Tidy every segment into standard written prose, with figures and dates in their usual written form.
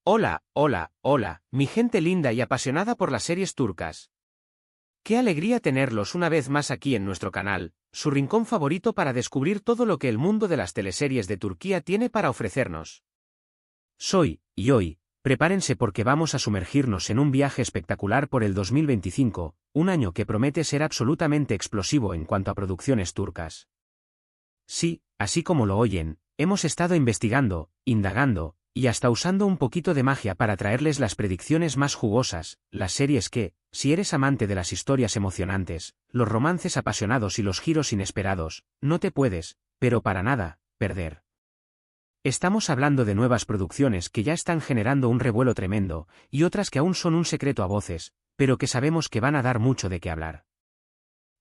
Hola, hola, hola, mi gente linda y apasionada por las series turcas. Qué alegría tenerlos una vez más aquí en nuestro canal, su rincón favorito para descubrir todo lo que el mundo de las teleseries de Turquía tiene para ofrecernos. Y hoy, prepárense porque vamos a sumergirnos en un viaje espectacular por el 2025, un año que promete ser absolutamente explosivo en cuanto a producciones turcas. Sí, así como lo oyen, hemos estado investigando, indagando, y hasta usando un poquito de magia para traerles las predicciones más jugosas, las series que, si eres amante de las historias emocionantes, los romances apasionados y los giros inesperados, no te puedes, pero para nada, perder. Estamos hablando de nuevas producciones que ya están generando un revuelo tremendo, y otras que aún son un secreto a voces, pero que sabemos que van a dar mucho de qué hablar.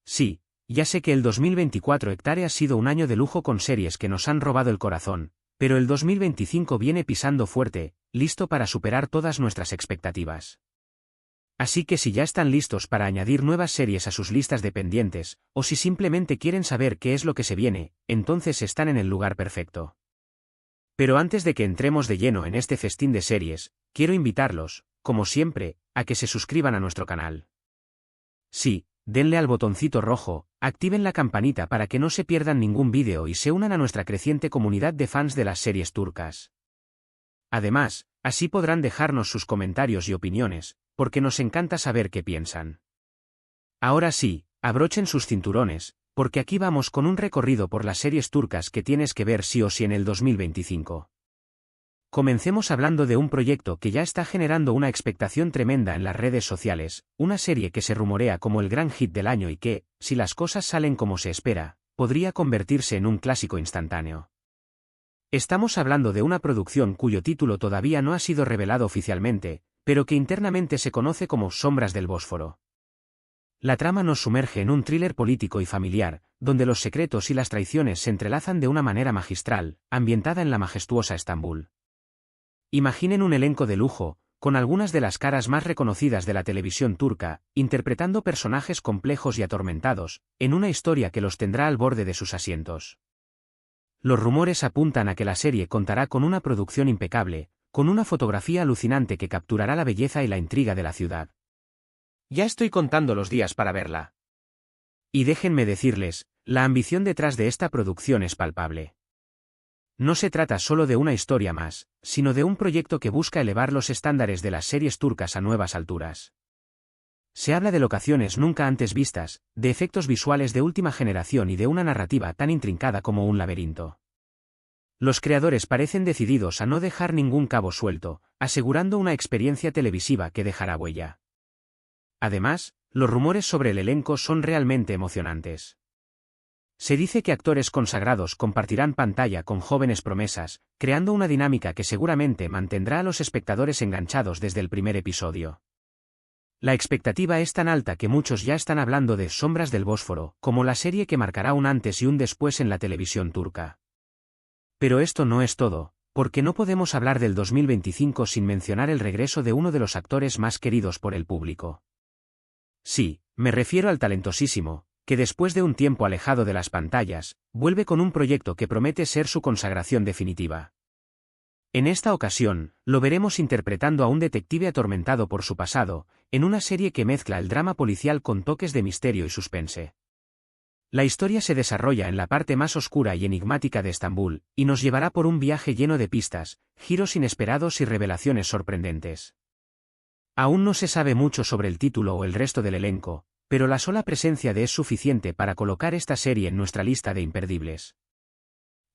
Sí, ya sé que el 2024 ha sido un año de lujo con series que nos han robado el corazón, pero el 2025 viene pisando fuerte, listo para superar todas nuestras expectativas. Así que si ya están listos para añadir nuevas series a sus listas de pendientes, o si simplemente quieren saber qué es lo que se viene, entonces están en el lugar perfecto. Pero antes de que entremos de lleno en este festín de series, quiero invitarlos, como siempre, a que se suscriban a nuestro canal. Sí, denle al botoncito rojo, activen la campanita para que no se pierdan ningún vídeo y se unan a nuestra creciente comunidad de fans de las series turcas. Además, así podrán dejarnos sus comentarios y opiniones, porque nos encanta saber qué piensan. Ahora sí, abrochen sus cinturones, porque aquí vamos con un recorrido por las series turcas que tienes que ver sí o sí en el 2025. Comencemos hablando de un proyecto que ya está generando una expectación tremenda en las redes sociales, una serie que se rumorea como el gran hit del año y que, si las cosas salen como se espera, podría convertirse en un clásico instantáneo. Estamos hablando de una producción cuyo título todavía no ha sido revelado oficialmente, pero que internamente se conoce como Sombras del Bósforo. La trama nos sumerge en un thriller político y familiar, donde los secretos y las traiciones se entrelazan de una manera magistral, ambientada en la majestuosa Estambul. Imaginen un elenco de lujo, con algunas de las caras más reconocidas de la televisión turca, interpretando personajes complejos y atormentados, en una historia que los tendrá al borde de sus asientos. Los rumores apuntan a que la serie contará con una producción impecable, con una fotografía alucinante que capturará la belleza y la intriga de la ciudad. Ya estoy contando los días para verla. Y déjenme decirles, la ambición detrás de esta producción es palpable. No se trata solo de una historia más, sino de un proyecto que busca elevar los estándares de las series turcas a nuevas alturas. Se habla de locaciones nunca antes vistas, de efectos visuales de última generación y de una narrativa tan intrincada como un laberinto. Los creadores parecen decididos a no dejar ningún cabo suelto, asegurando una experiencia televisiva que dejará huella. Además, los rumores sobre el elenco son realmente emocionantes. Se dice que actores consagrados compartirán pantalla con jóvenes promesas, creando una dinámica que seguramente mantendrá a los espectadores enganchados desde el primer episodio. La expectativa es tan alta que muchos ya están hablando de Sombras del Bósforo, como la serie que marcará un antes y un después en la televisión turca. Pero esto no es todo, porque no podemos hablar del 2025 sin mencionar el regreso de uno de los actores más queridos por el público. Sí, me refiero al talentosísimo, que después de un tiempo alejado de las pantallas, vuelve con un proyecto que promete ser su consagración definitiva. En esta ocasión, lo veremos interpretando a un detective atormentado por su pasado, en una serie que mezcla el drama policial con toques de misterio y suspense. La historia se desarrolla en la parte más oscura y enigmática de Estambul, y nos llevará por un viaje lleno de pistas, giros inesperados y revelaciones sorprendentes. Aún no se sabe mucho sobre el título o el resto del elenco, pero la sola presencia de es suficiente para colocar esta serie en nuestra lista de imperdibles.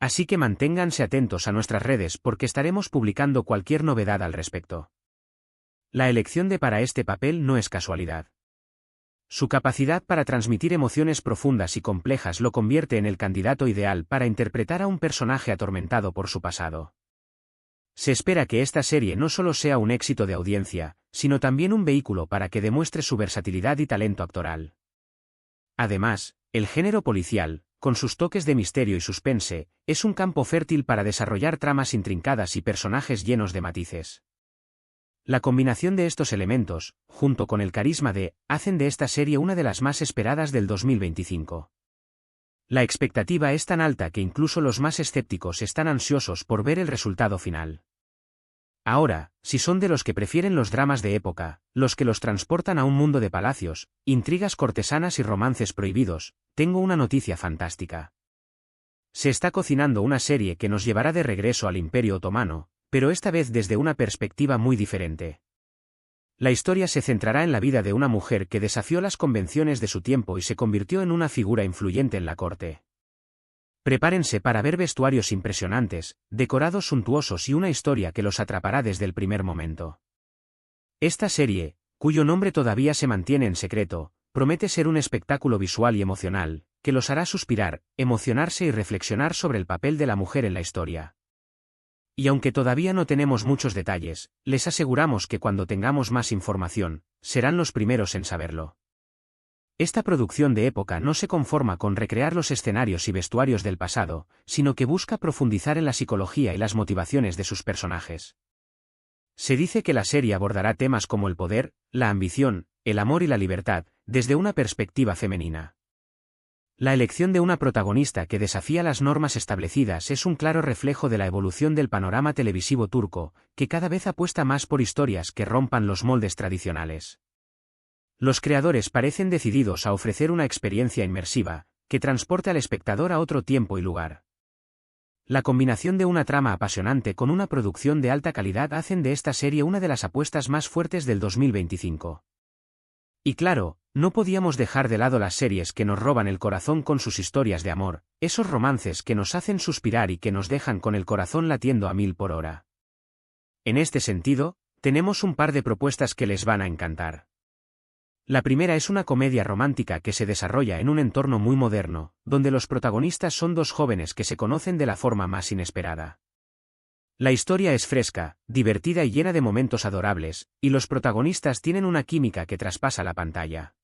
Así que manténganse atentos a nuestras redes porque estaremos publicando cualquier novedad al respecto. La elección de para este papel no es casualidad. Su capacidad para transmitir emociones profundas y complejas lo convierte en el candidato ideal para interpretar a un personaje atormentado por su pasado. Se espera que esta serie no solo sea un éxito de audiencia, sino también un vehículo para que demuestre su versatilidad y talento actoral. Además, el género policial, con sus toques de misterio y suspense, es un campo fértil para desarrollar tramas intrincadas y personajes llenos de matices. La combinación de estos elementos, junto con el carisma hacen de esta serie una de las más esperadas del 2025. La expectativa es tan alta que incluso los más escépticos están ansiosos por ver el resultado final. Ahora, si son de los que prefieren los dramas de época, los que los transportan a un mundo de palacios, intrigas cortesanas y romances prohibidos, tengo una noticia fantástica. Se está cocinando una serie que nos llevará de regreso al Imperio Otomano, pero esta vez desde una perspectiva muy diferente. La historia se centrará en la vida de una mujer que desafió las convenciones de su tiempo y se convirtió en una figura influyente en la corte. Prepárense para ver vestuarios impresionantes, decorados suntuosos y una historia que los atrapará desde el primer momento. Esta serie, cuyo nombre todavía se mantiene en secreto, promete ser un espectáculo visual y emocional, que los hará suspirar, emocionarse y reflexionar sobre el papel de la mujer en la historia. Y aunque todavía no tenemos muchos detalles, les aseguramos que cuando tengamos más información, serán los primeros en saberlo. Esta producción de época no se conforma con recrear los escenarios y vestuarios del pasado, sino que busca profundizar en la psicología y las motivaciones de sus personajes. Se dice que la serie abordará temas como el poder, la ambición, el amor y la libertad, desde una perspectiva femenina. La elección de una protagonista que desafía las normas establecidas es un claro reflejo de la evolución del panorama televisivo turco, que cada vez apuesta más por historias que rompan los moldes tradicionales. Los creadores parecen decididos a ofrecer una experiencia inmersiva, que transporte al espectador a otro tiempo y lugar. La combinación de una trama apasionante con una producción de alta calidad hacen de esta serie una de las apuestas más fuertes del 2025. Y claro, no podíamos dejar de lado las series que nos roban el corazón con sus historias de amor, esos romances que nos hacen suspirar y que nos dejan con el corazón latiendo a 1000 por hora. En este sentido, tenemos un par de propuestas que les van a encantar. La primera es una comedia romántica que se desarrolla en un entorno muy moderno, donde los protagonistas son dos jóvenes que se conocen de la forma más inesperada. La historia es fresca, divertida y llena de momentos adorables, y los protagonistas tienen una química que traspasa la pantalla.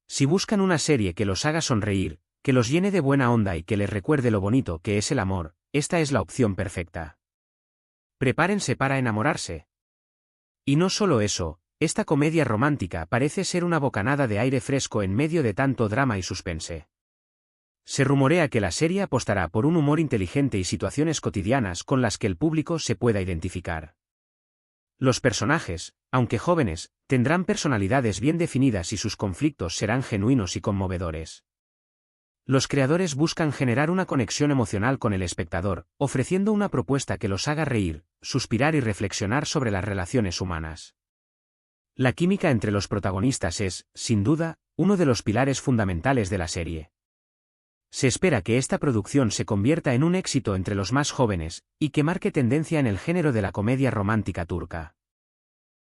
Si buscan una serie que los haga sonreír, que los llene de buena onda y que les recuerde lo bonito que es el amor, esta es la opción perfecta. Prepárense para enamorarse. Y no solo eso, esta comedia romántica parece ser una bocanada de aire fresco en medio de tanto drama y suspense. Se rumorea que la serie apostará por un humor inteligente y situaciones cotidianas con las que el público se pueda identificar. Los personajes, aunque jóvenes, tendrán personalidades bien definidas y sus conflictos serán genuinos y conmovedores. Los creadores buscan generar una conexión emocional con el espectador, ofreciendo una propuesta que los haga reír, suspirar y reflexionar sobre las relaciones humanas. La química entre los protagonistas es, sin duda, uno de los pilares fundamentales de la serie. Se espera que esta producción se convierta en un éxito entre los más jóvenes, y que marque tendencia en el género de la comedia romántica turca.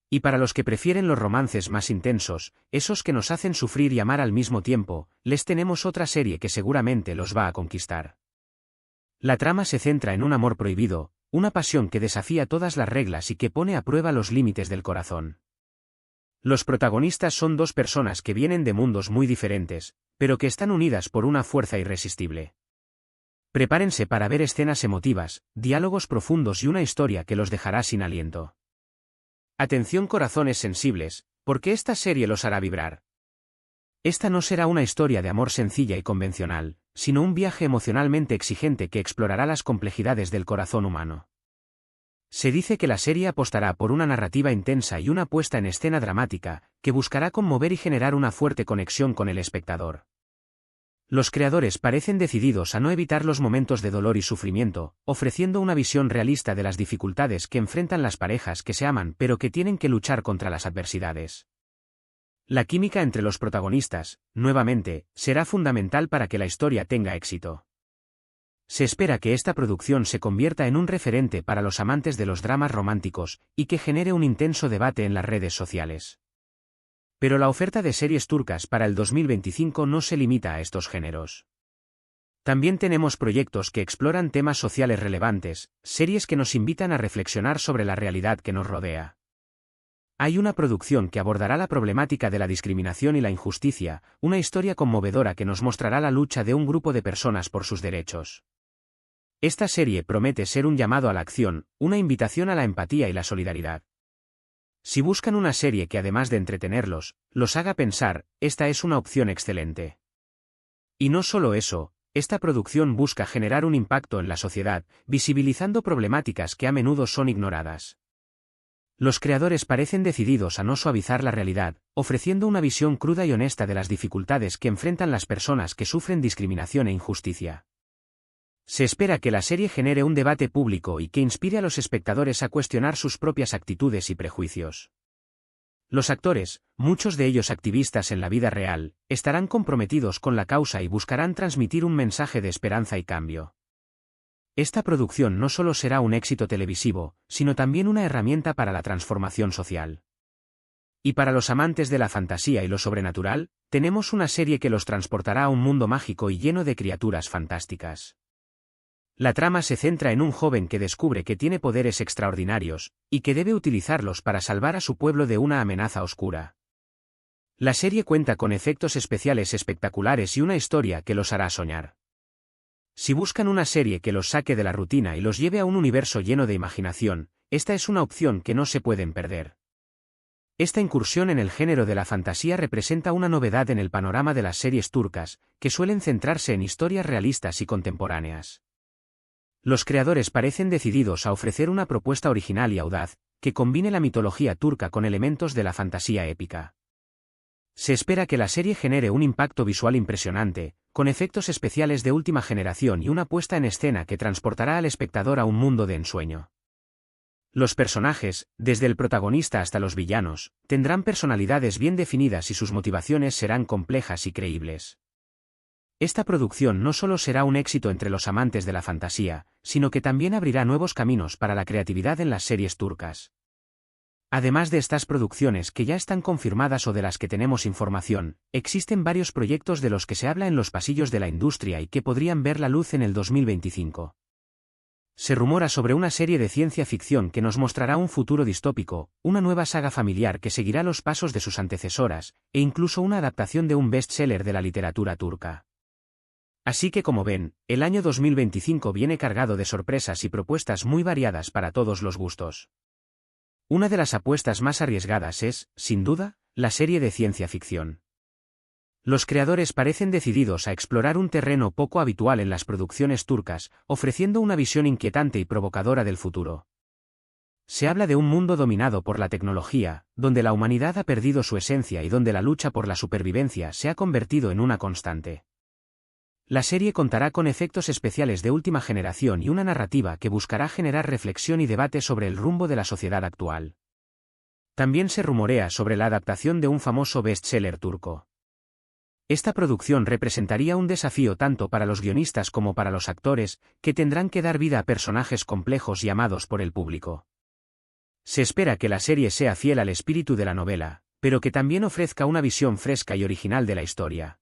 Y para los que prefieren los romances más intensos, esos que nos hacen sufrir y amar al mismo tiempo, les tenemos otra serie que seguramente los va a conquistar. La trama se centra en un amor prohibido, una pasión que desafía todas las reglas y que pone a prueba los límites del corazón. Los protagonistas son dos personas que vienen de mundos muy diferentes, pero que están unidas por una fuerza irresistible. Prepárense para ver escenas emotivas, diálogos profundos y una historia que los dejará sin aliento. Atención corazones sensibles, porque esta serie los hará vibrar. Esta no será una historia de amor sencilla y convencional, sino un viaje emocionalmente exigente que explorará las complejidades del corazón humano. Se dice que la serie apostará por una narrativa intensa y una puesta en escena dramática, que buscará conmover y generar una fuerte conexión con el espectador. Los creadores parecen decididos a no evitar los momentos de dolor y sufrimiento, ofreciendo una visión realista de las dificultades que enfrentan las parejas que se aman pero que tienen que luchar contra las adversidades. La química entre los protagonistas, nuevamente, será fundamental para que la historia tenga éxito. Se espera que esta producción se convierta en un referente para los amantes de los dramas románticos, y que genere un intenso debate en las redes sociales. Pero la oferta de series turcas para el 2025 no se limita a estos géneros. También tenemos proyectos que exploran temas sociales relevantes, series que nos invitan a reflexionar sobre la realidad que nos rodea. Hay una producción que abordará la problemática de la discriminación y la injusticia, una historia conmovedora que nos mostrará la lucha de un grupo de personas por sus derechos. Esta serie promete ser un llamado a la acción, una invitación a la empatía y la solidaridad. Si buscan una serie que además de entretenerlos, los haga pensar, esta es una opción excelente. Y no solo eso, esta producción busca generar un impacto en la sociedad, visibilizando problemáticas que a menudo son ignoradas. Los creadores parecen decididos a no suavizar la realidad, ofreciendo una visión cruda y honesta de las dificultades que enfrentan las personas que sufren discriminación e injusticia. Se espera que la serie genere un debate público y que inspire a los espectadores a cuestionar sus propias actitudes y prejuicios. Los actores, muchos de ellos activistas en la vida real, estarán comprometidos con la causa y buscarán transmitir un mensaje de esperanza y cambio. Esta producción no solo será un éxito televisivo, sino también una herramienta para la transformación social. Y para los amantes de la fantasía y lo sobrenatural, tenemos una serie que los transportará a un mundo mágico y lleno de criaturas fantásticas. La trama se centra en un joven que descubre que tiene poderes extraordinarios, y que debe utilizarlos para salvar a su pueblo de una amenaza oscura. La serie cuenta con efectos especiales espectaculares y una historia que los hará soñar. Si buscan una serie que los saque de la rutina y los lleve a un universo lleno de imaginación, esta es una opción que no se pueden perder. Esta incursión en el género de la fantasía representa una novedad en el panorama de las series turcas, que suelen centrarse en historias realistas y contemporáneas. Los creadores parecen decididos a ofrecer una propuesta original y audaz, que combine la mitología turca con elementos de la fantasía épica. Se espera que la serie genere un impacto visual impresionante, con efectos especiales de última generación y una puesta en escena que transportará al espectador a un mundo de ensueño. Los personajes, desde el protagonista hasta los villanos, tendrán personalidades bien definidas y sus motivaciones serán complejas y creíbles. Esta producción no solo será un éxito entre los amantes de la fantasía, sino que también abrirá nuevos caminos para la creatividad en las series turcas. Además de estas producciones que ya están confirmadas o de las que tenemos información, existen varios proyectos de los que se habla en los pasillos de la industria y que podrían ver la luz en el 2025. Se rumora sobre una serie de ciencia ficción que nos mostrará un futuro distópico, una nueva saga familiar que seguirá los pasos de sus antecesoras, e incluso una adaptación de un bestseller de la literatura turca. Así que como ven, el año 2025 viene cargado de sorpresas y propuestas muy variadas para todos los gustos. Una de las apuestas más arriesgadas es, sin duda, la serie de ciencia ficción. Los creadores parecen decididos a explorar un terreno poco habitual en las producciones turcas, ofreciendo una visión inquietante y provocadora del futuro. Se habla de un mundo dominado por la tecnología, donde la humanidad ha perdido su esencia y donde la lucha por la supervivencia se ha convertido en una constante. La serie contará con efectos especiales de última generación y una narrativa que buscará generar reflexión y debate sobre el rumbo de la sociedad actual. También se rumorea sobre la adaptación de un famoso bestseller turco. Esta producción representaría un desafío tanto para los guionistas como para los actores, que tendrán que dar vida a personajes complejos y amados por el público. Se espera que la serie sea fiel al espíritu de la novela, pero que también ofrezca una visión fresca y original de la historia.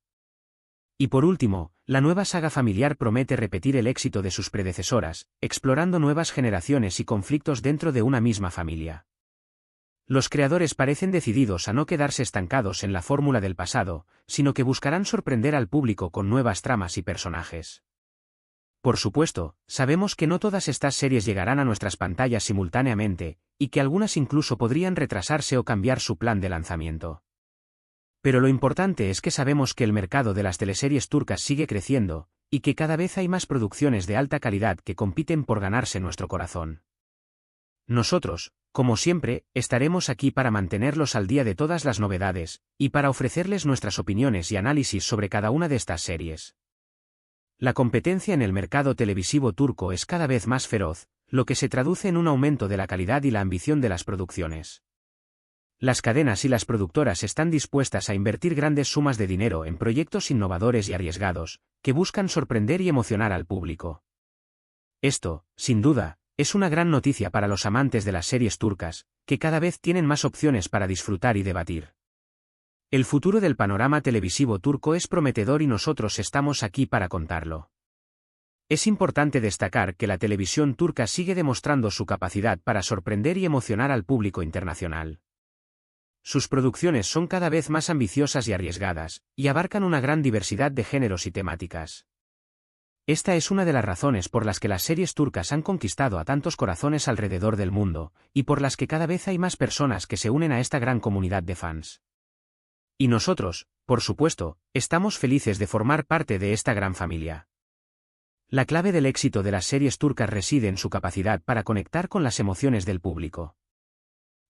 Y por último, la nueva saga familiar promete repetir el éxito de sus predecesoras, explorando nuevas generaciones y conflictos dentro de una misma familia. Los creadores parecen decididos a no quedarse estancados en la fórmula del pasado, sino que buscarán sorprender al público con nuevas tramas y personajes. Por supuesto, sabemos que no todas estas series llegarán a nuestras pantallas simultáneamente, y que algunas incluso podrían retrasarse o cambiar su plan de lanzamiento. Pero lo importante es que sabemos que el mercado de las teleseries turcas sigue creciendo, y que cada vez hay más producciones de alta calidad que compiten por ganarse nuestro corazón. Nosotros, como siempre, estaremos aquí para mantenerlos al día de todas las novedades, y para ofrecerles nuestras opiniones y análisis sobre cada una de estas series. La competencia en el mercado televisivo turco es cada vez más feroz, lo que se traduce en un aumento de la calidad y la ambición de las producciones. Las cadenas y las productoras están dispuestas a invertir grandes sumas de dinero en proyectos innovadores y arriesgados, que buscan sorprender y emocionar al público. Esto, sin duda, es una gran noticia para los amantes de las series turcas, que cada vez tienen más opciones para disfrutar y debatir. El futuro del panorama televisivo turco es prometedor y nosotros estamos aquí para contarlo. Es importante destacar que la televisión turca sigue demostrando su capacidad para sorprender y emocionar al público internacional. Sus producciones son cada vez más ambiciosas y arriesgadas, y abarcan una gran diversidad de géneros y temáticas. Esta es una de las razones por las que las series turcas han conquistado a tantos corazones alrededor del mundo, y por las que cada vez hay más personas que se unen a esta gran comunidad de fans. Y nosotros, por supuesto, estamos felices de formar parte de esta gran familia. La clave del éxito de las series turcas reside en su capacidad para conectar con las emociones del público.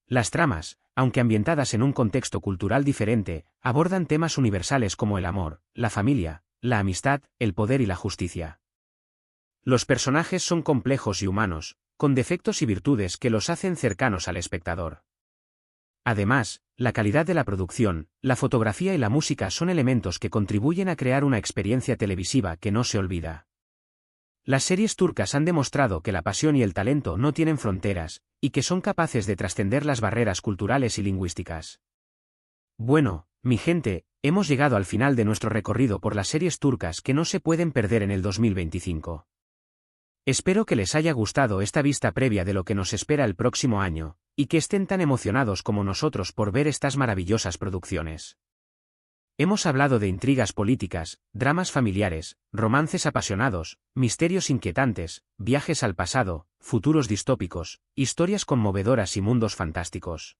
Las tramas, aunque ambientadas en un contexto cultural diferente, abordan temas universales como el amor, la familia, la amistad, el poder y la justicia. Los personajes son complejos y humanos, con defectos y virtudes que los hacen cercanos al espectador. Además, la calidad de la producción, la fotografía y la música son elementos que contribuyen a crear una experiencia televisiva que no se olvida. Las series turcas han demostrado que la pasión y el talento no tienen fronteras, y que son capaces de trascender las barreras culturales y lingüísticas. Bueno, mi gente, hemos llegado al final de nuestro recorrido por las series turcas que no se pueden perder en el 2025. Espero que les haya gustado esta vista previa de lo que nos espera el próximo año, y que estén tan emocionados como nosotros por ver estas maravillosas producciones. Hemos hablado de intrigas políticas, dramas familiares, romances apasionados, misterios inquietantes, viajes al pasado, futuros distópicos, historias conmovedoras y mundos fantásticos.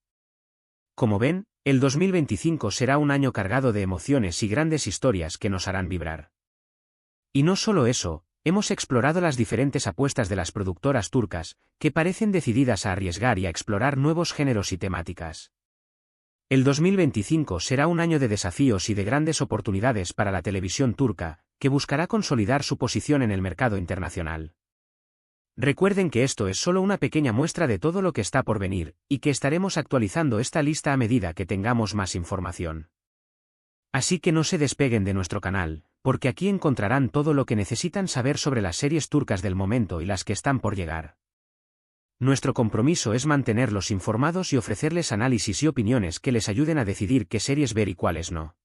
Como ven, el 2025 será un año cargado de emociones y grandes historias que nos harán vibrar. Y no solo eso, hemos explorado las diferentes apuestas de las productoras turcas, que parecen decididas a arriesgar y a explorar nuevos géneros y temáticas. El 2025 será un año de desafíos y de grandes oportunidades para la televisión turca, que buscará consolidar su posición en el mercado internacional. Recuerden que esto es solo una pequeña muestra de todo lo que está por venir, y que estaremos actualizando esta lista a medida que tengamos más información. Así que no se despeguen de nuestro canal, porque aquí encontrarán todo lo que necesitan saber sobre las series turcas del momento y las que están por llegar. Nuestro compromiso es mantenerlos informados y ofrecerles análisis y opiniones que les ayuden a decidir qué series ver y cuáles no.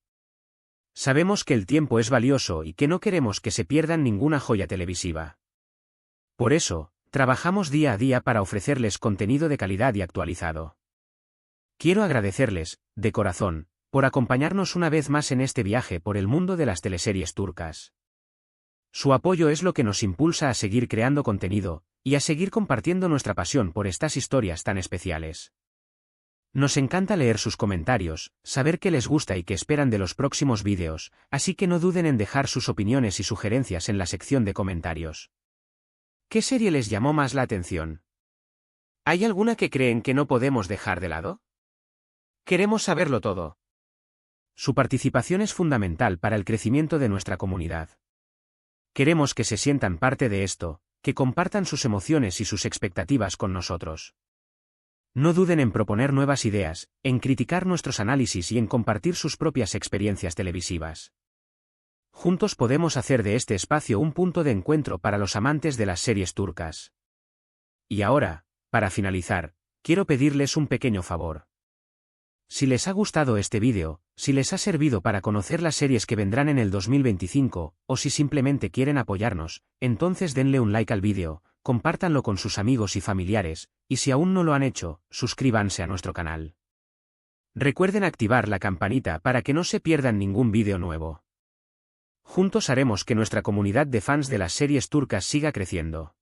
Sabemos que el tiempo es valioso y que no queremos que se pierdan ninguna joya televisiva. Por eso, trabajamos día a día para ofrecerles contenido de calidad y actualizado. Quiero agradecerles, de corazón, por acompañarnos una vez más en este viaje por el mundo de las teleseries turcas. Su apoyo es lo que nos impulsa a seguir creando contenido, y a seguir compartiendo nuestra pasión por estas historias tan especiales. Nos encanta leer sus comentarios, saber qué les gusta y qué esperan de los próximos vídeos, así que no duden en dejar sus opiniones y sugerencias en la sección de comentarios. ¿Qué serie les llamó más la atención? ¿Hay alguna que creen que no podemos dejar de lado? Queremos saberlo todo. Su participación es fundamental para el crecimiento de nuestra comunidad. Queremos que se sientan parte de esto, que compartan sus emociones y sus expectativas con nosotros. No duden en proponer nuevas ideas, en criticar nuestros análisis y en compartir sus propias experiencias televisivas. Juntos podemos hacer de este espacio un punto de encuentro para los amantes de las series turcas. Y ahora, para finalizar, quiero pedirles un pequeño favor. Si les ha gustado este vídeo, si les ha servido para conocer las series que vendrán en el 2025, o si simplemente quieren apoyarnos, entonces denle un like al vídeo, compártanlo con sus amigos y familiares, y si aún no lo han hecho, suscríbanse a nuestro canal. Recuerden activar la campanita para que no se pierdan ningún vídeo nuevo. Juntos haremos que nuestra comunidad de fans de las series turcas siga creciendo.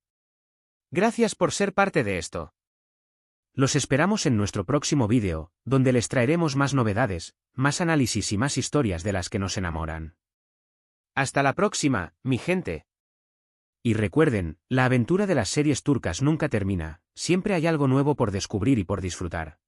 Gracias por ser parte de esto. Los esperamos en nuestro próximo vídeo, donde les traeremos más novedades, más análisis y más historias de las que nos enamoran. Hasta la próxima, mi gente. Y recuerden, la aventura de las series turcas nunca termina, siempre hay algo nuevo por descubrir y por disfrutar.